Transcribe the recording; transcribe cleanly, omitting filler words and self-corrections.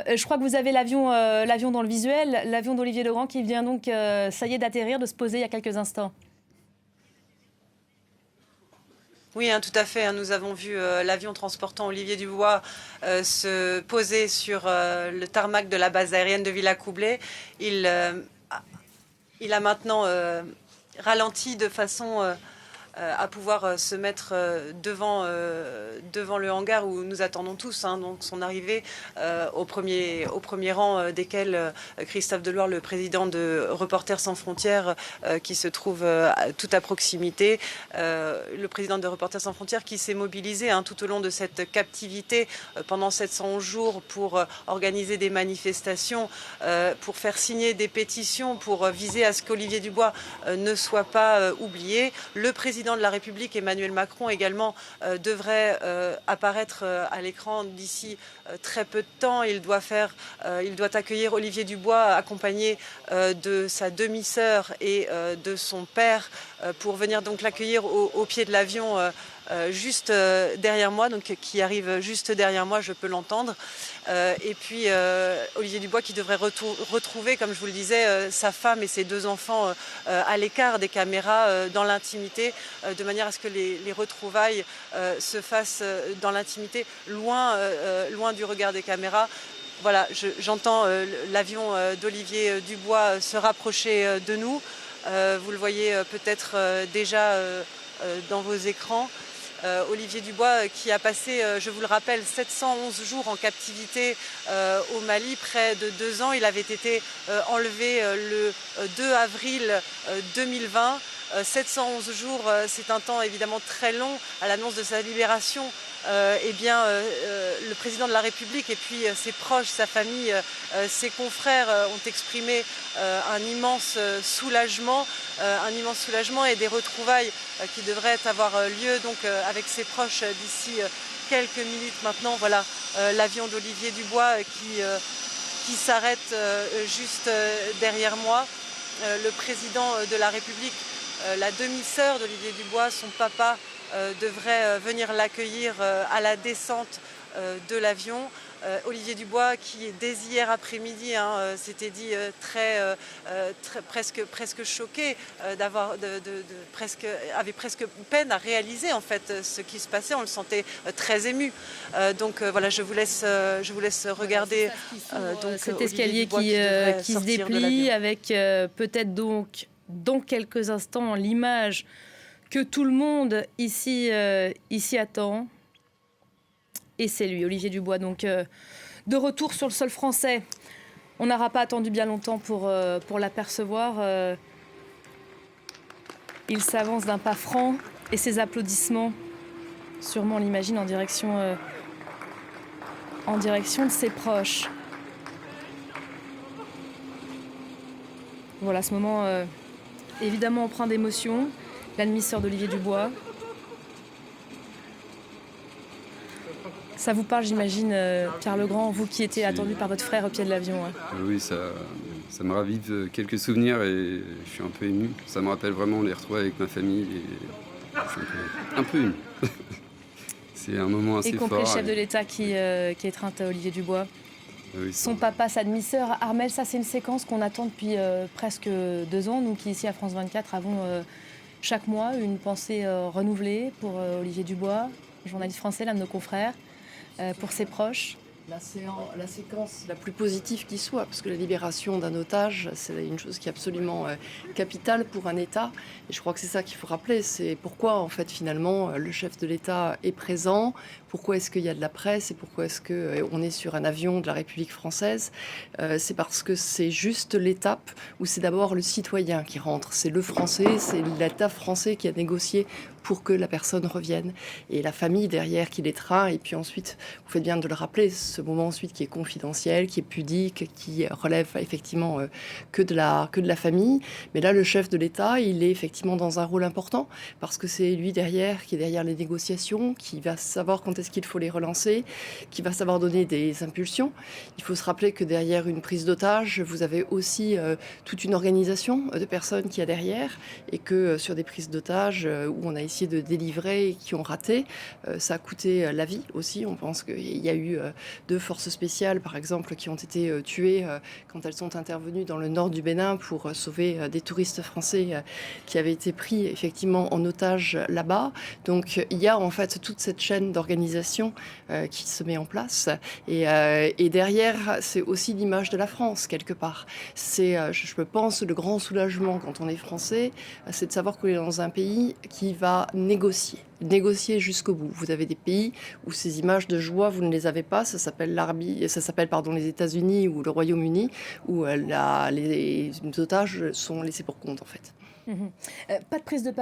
Je crois que vous avez l'avion dans le visuel, l'avion d'Olivier Legrand qui vient donc, ça y est, d'atterrir, de se poser il y a quelques instants. Oui, tout à fait. Nous avons vu l'avion transportant Olivier Dubois se poser sur le tarmac de la base aérienne de Villacoublay. Il a maintenant ralenti de façon à pouvoir se mettre devant le hangar où nous attendons tous, donc son arrivée au premier rang desquels Christophe Deloire, le président de Reporters sans frontières, qui se trouve tout à proximité, le président de Reporters sans frontières qui s'est mobilisé tout au long de cette captivité pendant 711 jours pour organiser des manifestations, pour faire signer des pétitions, pour viser à ce qu'Olivier Dubois ne soit pas oublié. Le président de la République, Emmanuel Macron, également devrait apparaître à l'écran d'ici très peu de temps. Il doit accueillir Olivier Dubois accompagné de sa demi-sœur et de son père pour venir donc l'accueillir au pied de l'avion juste derrière moi, donc qui arrive juste derrière moi, je peux l'entendre. Et puis Olivier Dubois qui devrait retrouver, comme je vous le disais, sa femme et ses 2 enfants à l'écart des caméras, dans l'intimité, de manière à ce que les retrouvailles se fassent dans l'intimité, loin du regard des caméras. Voilà, j'entends l'avion d'Olivier Dubois se rapprocher de nous. Vous le voyez peut-être déjà dans vos écrans. Olivier Dubois qui a passé, je vous le rappelle, 711 jours en captivité au Mali, près de 2 ans. Il avait été enlevé le 2 avril 2020. 711 jours, c'est un temps évidemment très long. À l'annonce de sa libération, le président de la République et puis ses proches, sa famille, ses confrères ont exprimé un immense soulagement et des retrouvailles qui devraient avoir lieu donc avec ses proches d'ici quelques minutes maintenant. Voilà l'avion d'Olivier Dubois qui s'arrête juste derrière moi. Le président de la République, la demi-sœur d'Olivier Dubois, son papa, devrait venir l'accueillir à la descente de l'avion. Olivier Dubois qui, dès hier après-midi, s'était dit presque choqué, avait presque peine à réaliser en fait ce qui se passait. On le sentait très ému. Voilà, je vous laisse regarder donc, cet escalier qui se déplie avec peut-être donc dans quelques instants l'image que tout le monde ici attend. Et c'est lui, Olivier Dubois, donc de retour sur le sol français. On n'aura pas attendu bien longtemps pour l'apercevoir. Il s'avance d'un pas franc et ses applaudissements, sûrement on l'imagine, en direction de ses proches. Voilà, ce moment évidemment empreint d'émotion. La demi-sœur d'Olivier Dubois. Ça vous parle, j'imagine, Pierre Legrand, vous qui étiez attendu par votre frère au pied de l'avion. Oui, ça me ravive quelques souvenirs et je suis un peu ému. Ça me rappelle vraiment les retrouvailles avec ma famille et je suis un peu ému. C'est un moment assez fort. Y compris le chef de l'État qui étreinte Olivier Dubois. Oui, son papa, sa demi-sœur. Armelle, ça c'est une séquence qu'on attend depuis presque 2 ans. Nous qui ici à France 24 avons chaque mois une pensée renouvelée pour Olivier Dubois, journaliste français, l'un de nos confrères. Pour ses proches. La séquence la plus positive qui soit, parce que la libération d'un otage, c'est une chose qui est absolument capitale pour un État. Et je crois que c'est ça qu'il faut rappeler, c'est pourquoi en fait finalement le chef de l'État est présent, pourquoi est-ce qu'il y a de la presse et pourquoi est-ce qu'on est sur un avion de la République française. C'est parce que c'est juste l'étape où c'est d'abord le citoyen qui rentre, c'est le Français, c'est l'État français qui a négocié pour que la personne revienne. Et la famille derrière qui l'étreint. Et puis ensuite, vous faites bien de le rappeler, ce moment ensuite qui est confidentiel, qui est pudique, qui relève effectivement que de la famille. Mais là, le chef de l'État, il est effectivement dans un rôle important parce que c'est lui derrière, qui est derrière les négociations, qui va savoir quand est-ce qu'il faut les relancer, qui va savoir donner des impulsions. Il faut se rappeler que derrière une prise d'otage, vous avez aussi toute une organisation de personnes qui a derrière et que sur des prises d'otages où on a ici essayé de délivrer et qui ont raté. Ça a coûté la vie aussi. On pense qu'il y a eu 2 forces spéciales, par exemple, qui ont été tuées quand elles sont intervenues dans le nord du Bénin pour sauver des touristes français qui avaient été pris effectivement en otage là-bas. Donc il y a en fait toute cette chaîne d'organisation qui se met en place. Et derrière, c'est aussi l'image de la France, quelque part. C'est, je pense, le grand soulagement quand on est français, c'est de savoir qu'on est dans un pays qui va négocier jusqu'au bout. Vous avez des pays où ces images de joie, vous ne les avez pas. Ça s'appelle les États-Unis ou le Royaume-Uni, où les otages sont laissés pour compte, en fait. Pas de prise de parole.